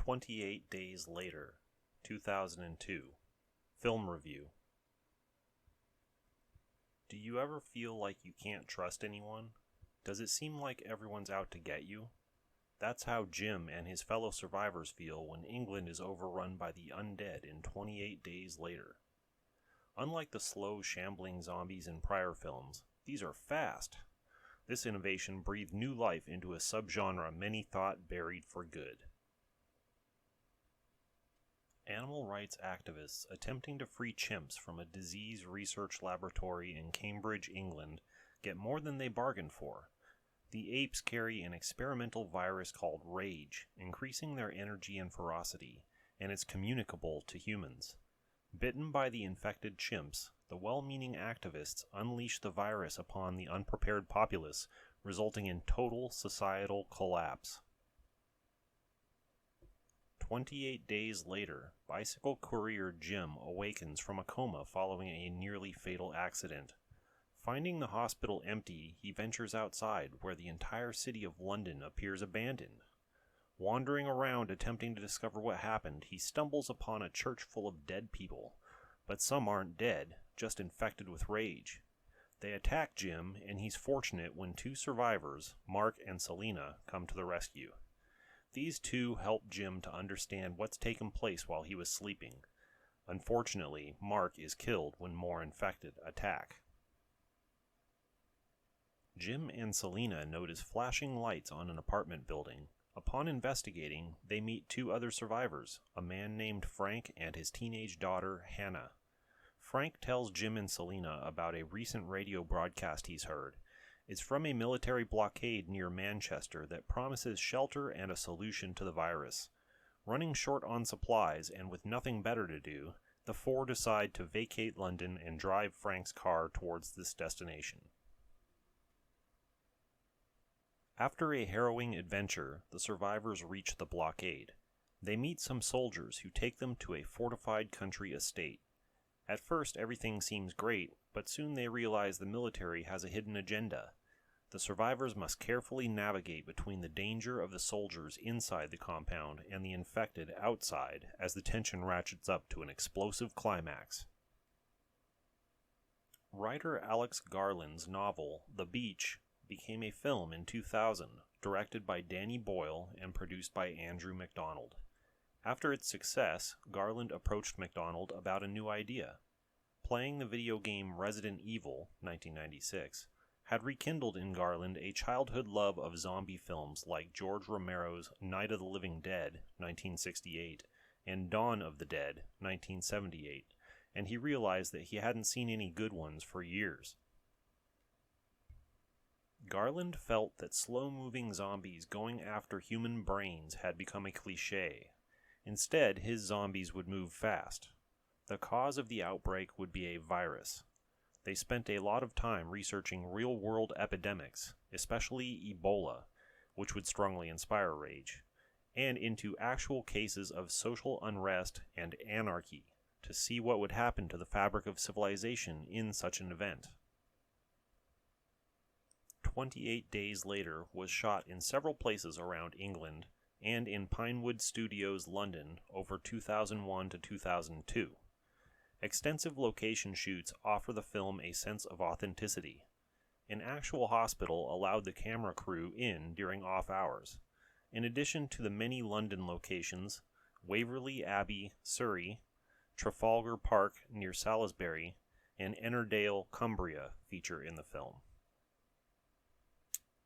28 Days Later, 2002. Film Review. Do you ever feel like you can't trust anyone? Does it seem like everyone's out to get you? That's how Jim and his fellow survivors feel when England is overrun by the undead in 28 Days Later. Unlike the slow, shambling zombies in prior films, these are fast. This innovation breathed new life into a subgenre many thought buried for good. Animal rights activists attempting to free chimps from a disease research laboratory in Cambridge, England, get more than they bargained for. The apes carry an experimental virus called Rage, increasing their energy and ferocity, and it's communicable to humans. Bitten by the infected chimps, the well-meaning activists unleash the virus upon the unprepared populace, resulting in total societal collapse. 28 days later, bicycle courier Jim awakens from a coma following a nearly fatal accident. Finding the hospital empty, he ventures outside, where the entire city of London appears abandoned. Wandering around attempting to discover what happened, he stumbles upon a church full of dead people. But some aren't dead, just infected with rage. They attack Jim, and he's fortunate when two survivors, Mark and Selina, come to the rescue. These two help Jim to understand what's taken place while he was sleeping. Unfortunately, Mark is killed when more infected attack. Jim and Selina notice flashing lights on an apartment building. Upon investigating, they meet two other survivors, a man named Frank and his teenage daughter, Hannah. Frank tells Jim and Selina about a recent radio broadcast he's heard. It's from a military blockade near Manchester that promises shelter and a solution to the virus. Running short on supplies and with nothing better to do, the four decide to vacate London and drive Frank's car towards this destination. After a harrowing adventure, the survivors reach the blockade. They meet some soldiers who take them to a fortified country estate. At first, everything seems great, but soon they realize the military has a hidden agenda. The survivors must carefully navigate between the danger of the soldiers inside the compound and the infected outside as the tension ratchets up to an explosive climax. Writer Alex Garland's novel, The Beach, became a film in 2000, directed by Danny Boyle and produced by Andrew MacDonald. After its success, Garland approached MacDonald about a new idea. Playing the video game Resident Evil, 1996, had rekindled in Garland a childhood love of zombie films like George Romero's Night of the Living Dead, 1968, and Dawn of the Dead, 1978, and he realized that he hadn't seen any good ones for years. Garland felt that slow-moving zombies going after human brains had become a cliché. Instead, his zombies would move fast. The cause of the outbreak would be a virus. They spent a lot of time researching real-world epidemics, especially Ebola, which would strongly inspire Rage, and into actual cases of social unrest and anarchy, to see what would happen to the fabric of civilization in such an event. 28 Days Later was shot in several places around England and in Pinewood Studios, London, over 2001 to 2002. Extensive location shoots offer the film a sense of authenticity. An actual hospital allowed the camera crew in during off hours. In addition to the many London locations, Waverley Abbey, Surrey, Trafalgar Park near Salisbury, and Ennerdale, Cumbria feature in the film.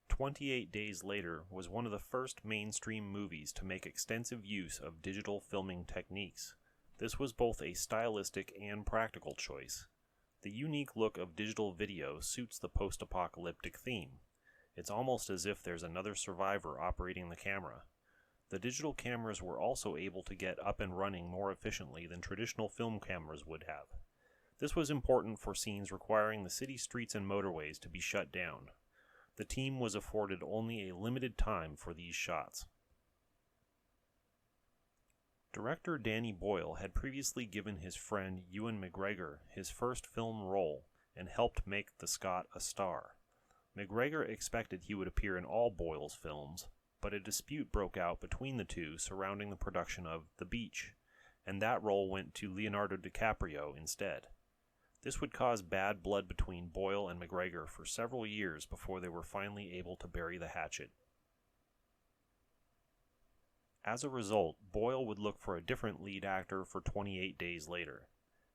28 Days Later was one of the first mainstream movies to make extensive use of digital filming techniques. This was both a stylistic and practical choice. The unique look of digital video suits the post-apocalyptic theme. It's almost as if there's another survivor operating the camera. The digital cameras were also able to get up and running more efficiently than traditional film cameras would have. This was important for scenes requiring the city streets and motorways to be shut down. The team was afforded only a limited time for these shots. Director Danny Boyle had previously given his friend Ewan McGregor his first film role and helped make the Scot a star. McGregor expected he would appear in all Boyle's films, but a dispute broke out between the two surrounding the production of The Beach, and that role went to Leonardo DiCaprio instead. This would cause bad blood between Boyle and McGregor for several years before they were finally able to bury the hatchet. As a result, Boyle would look for a different lead actor for 28 Days Later.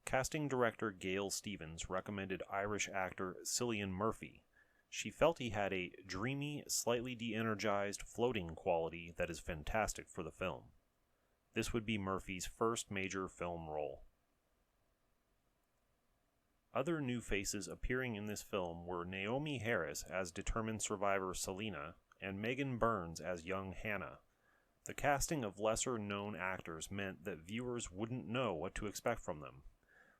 Casting director Gail Stevens recommended Irish actor Cillian Murphy. She felt he had a dreamy, slightly de-energized, floating quality that is fantastic for the film. This would be Murphy's first major film role. Other new faces appearing in this film were Naomie Harris as determined survivor Selena and Megan Burns as young Hannah. The casting of lesser-known actors meant that viewers wouldn't know what to expect from them.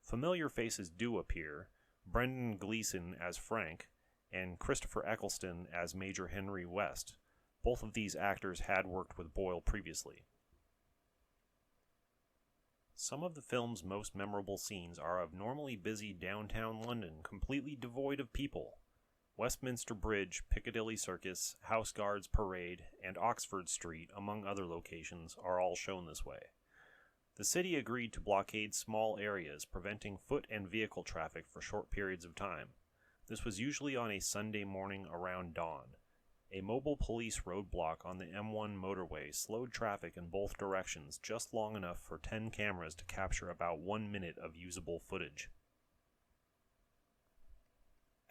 Familiar faces do appear: Brendan Gleeson as Frank, and Christopher Eccleston as Major Henry West. Both of these actors had worked with Boyle previously. Some of the film's most memorable scenes are of normally busy downtown London completely devoid of people. Westminster Bridge, Piccadilly Circus, House Guards Parade, and Oxford Street, among other locations, are all shown this way. The city agreed to blockade small areas, preventing foot and vehicle traffic for short periods of time. This was usually on a Sunday morning around dawn. A mobile police roadblock on the M1 motorway slowed traffic in both directions just long enough for 10 cameras to capture about 1 minute of usable footage.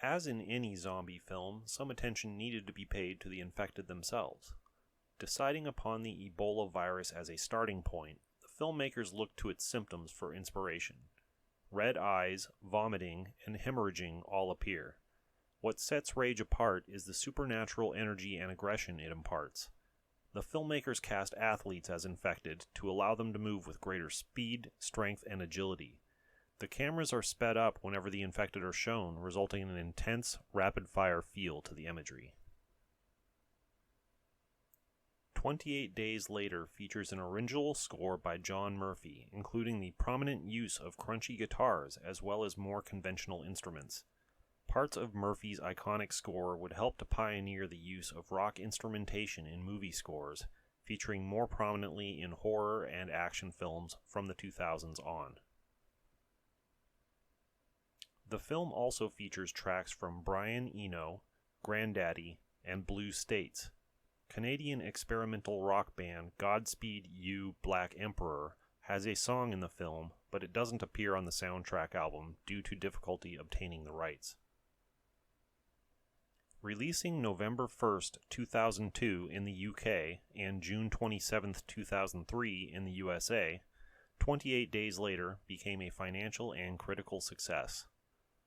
As in any zombie film, some attention needed to be paid to the infected themselves. Deciding upon the Ebola virus as a starting point, the filmmakers looked to its symptoms for inspiration. Red eyes, vomiting, and hemorrhaging all appear. What sets Rage apart is the supernatural energy and aggression it imparts. The filmmakers cast athletes as infected to allow them to move with greater speed, strength, and agility. The cameras are sped up whenever the infected are shown, resulting in an intense, rapid-fire feel to the imagery. 28 Days Later features an original score by John Murphy, including the prominent use of crunchy guitars as well as more conventional instruments. Parts of Murphy's iconic score would help to pioneer the use of rock instrumentation in movie scores, featuring more prominently in horror and action films from the 2000s on. The film also features tracks from Brian Eno, Grandaddy, and Blue States. Canadian experimental rock band Godspeed You! Black Emperor has a song in the film, but it doesn't appear on the soundtrack album due to difficulty obtaining the rights. Releasing November 1st, 2002 in the UK and June 27th, 2003 in the USA, 28 Days Later became a financial and critical success.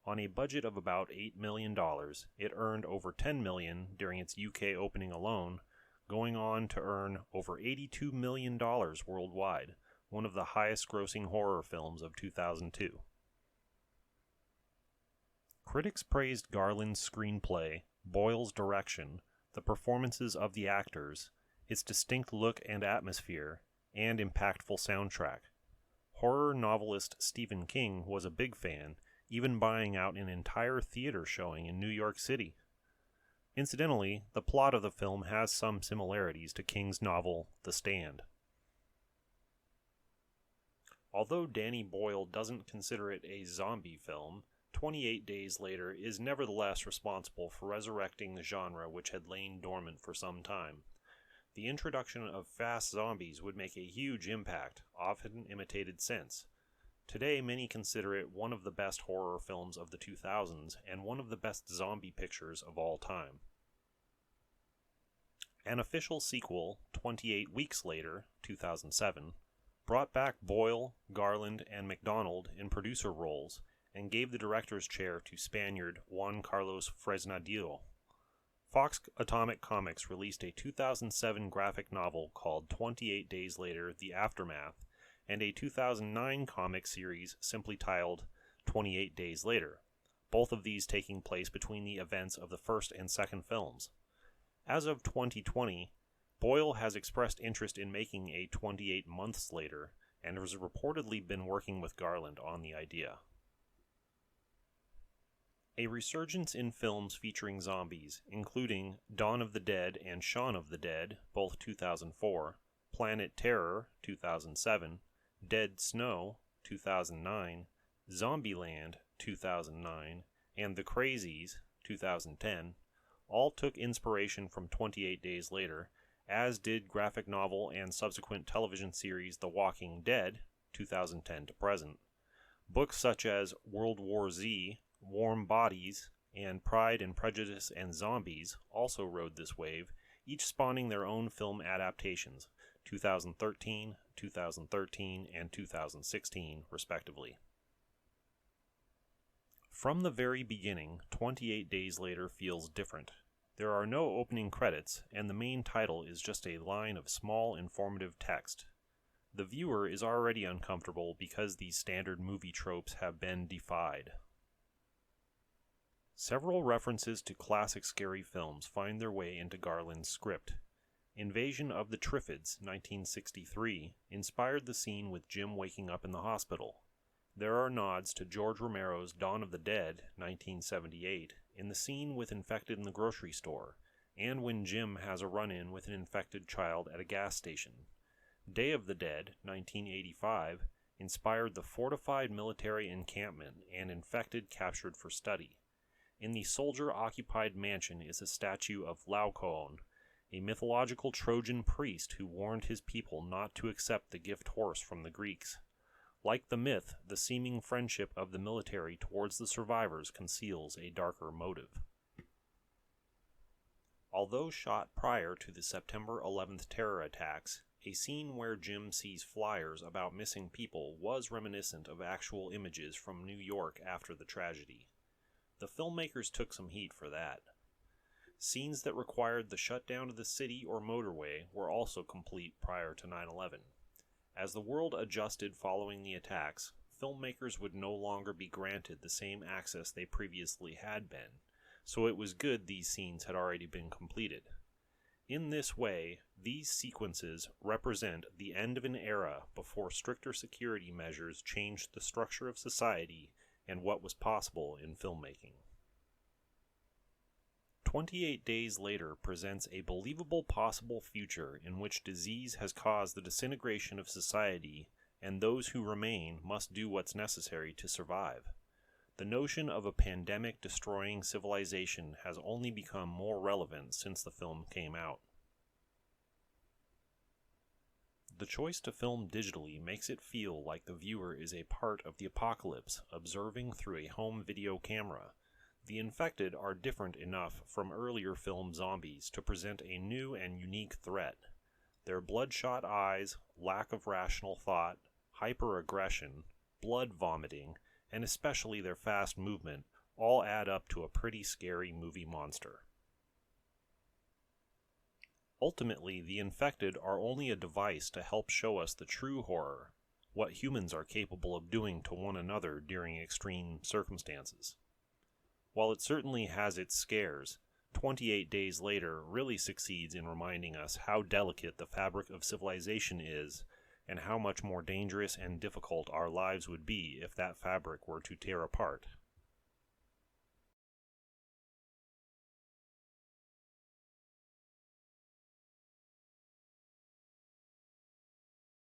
On a budget of about $8 million, it earned over $10 million during its UK opening alone, going on to earn over $82 million worldwide, one of the highest-grossing horror films of 2002. Critics praised Garland's screenplay, Boyle's direction, the performances of the actors, its distinct look and atmosphere, and impactful soundtrack. Horror novelist Stephen King was a big fan, even buying out an entire theater showing in New York City. Incidentally, the plot of the film has some similarities to King's novel The Stand. Although Danny Boyle doesn't consider it a zombie film, 28 Days Later is nevertheless responsible for resurrecting the genre which had lain dormant for some time. The introduction of fast zombies would make a huge impact, often imitated since. Today, many consider it one of the best horror films of the 2000s and one of the best zombie pictures of all time. An official sequel, 28 Weeks Later, 2007, brought back Boyle, Garland, and McDonald in producer roles and gave the director's chair to Spaniard Juan Carlos Fresnadillo. Fox Atomic Comics released a 2007 graphic novel called 28 Days Later, The Aftermath, and a 2009 comic series simply titled 28 Days Later, both of these taking place between the events of the first and second films. As of 2020, Boyle has expressed interest in making a 28 Months Later, and has reportedly been working with Garland on the idea. A resurgence in films featuring zombies, including Dawn of the Dead and Shaun of the Dead, both 2004, Planet Terror, 2007, Dead Snow, 2009, Zombieland, 2009, and The Crazies, 2010, all took inspiration from 28 Days Later, as did graphic novel and subsequent television series The Walking Dead, 2010 to present. Books such as World War Z, Warm Bodies, and Pride and Prejudice and Zombies also rode this wave, each spawning their own film adaptations, 2013, 2013, and 2016, respectively. From the very beginning, 28 Days Later feels different. There are no opening credits, and the main title is just a line of small informative text. The viewer is already uncomfortable because these standard movie tropes have been defied. Several references to classic scary films find their way into Garland's script. Invasion of the Triffids, 1963, inspired the scene with Jim waking up in the hospital. There are nods to George Romero's Dawn of the Dead, 1978, in the scene with infected in the grocery store, and when Jim has a run-in with an infected child at a gas station. Day of the Dead, 1985, inspired the fortified military encampment and infected captured for study. In the soldier-occupied mansion is a statue of Laocoon, a mythological Trojan priest who warned his people not to accept the gift horse from the Greeks. Like the myth, the seeming friendship of the military towards the survivors conceals a darker motive. Although shot prior to the September 11th terror attacks, a scene where Jim sees flyers about missing people was reminiscent of actual images from New York after the tragedy. The filmmakers took some heat for that. Scenes that required the shutdown of the city or motorway were also complete prior to 9/11. As the world adjusted following the attacks, filmmakers would no longer be granted the same access they previously had been, so it was good these scenes had already been completed. In this way, these sequences represent the end of an era before stricter security measures changed the structure of society and what was possible in filmmaking. 28 Days Later presents a believable possible future in which disease has caused the disintegration of society, and those who remain must do what's necessary to survive. The notion of a pandemic destroying civilization has only become more relevant since the film came out. The choice to film digitally makes it feel like the viewer is a part of the apocalypse, observing through a home video camera. The infected are different enough from earlier film zombies to present a new and unique threat. Their bloodshot eyes, lack of rational thought, hyper-aggression, blood vomiting, and especially their fast movement all add up to a pretty scary movie monster. Ultimately, the infected are only a device to help show us the true horror, what humans are capable of doing to one another during extreme circumstances. While it certainly has its scares, 28 Days Later really succeeds in reminding us how delicate the fabric of civilization is, and how much more dangerous and difficult our lives would be if that fabric were to tear apart.